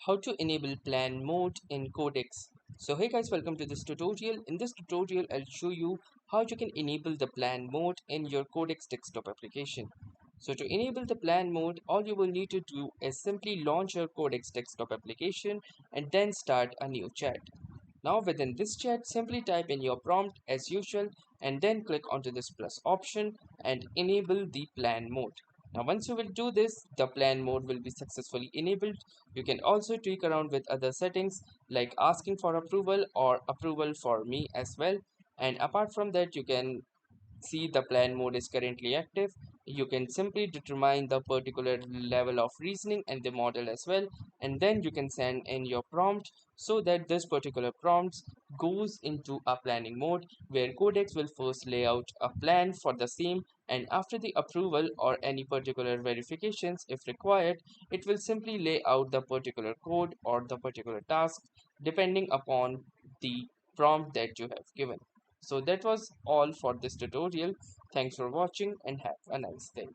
How to enable plan mode in Codex. So hey guys, welcome to this tutorial. In this tutorial I'll show you how you can enable the plan mode in your Codex desktop application. So to enable the plan mode, all you will need to do is simply launch your Codex desktop application and then start a new chat. Now within this chat, simply type in your prompt as usual and then click onto this plus option and enable the plan mode. Now once you will do this, the plan mode will be successfully enabled. You can also tweak around with other settings like asking for approval or approval for me as well. And apart from that, you can see the plan mode is currently active. You can simply determine the particular level of reasoning and the model as well, and then you can send in your prompt so that this particular prompt goes into a planning mode where Codex will first lay out a plan for the same, and after the approval or any particular verifications if required, it will simply lay out the particular code or the particular task depending upon the prompt that you have given. So that was all for this tutorial. Thanks for watching and have a nice day.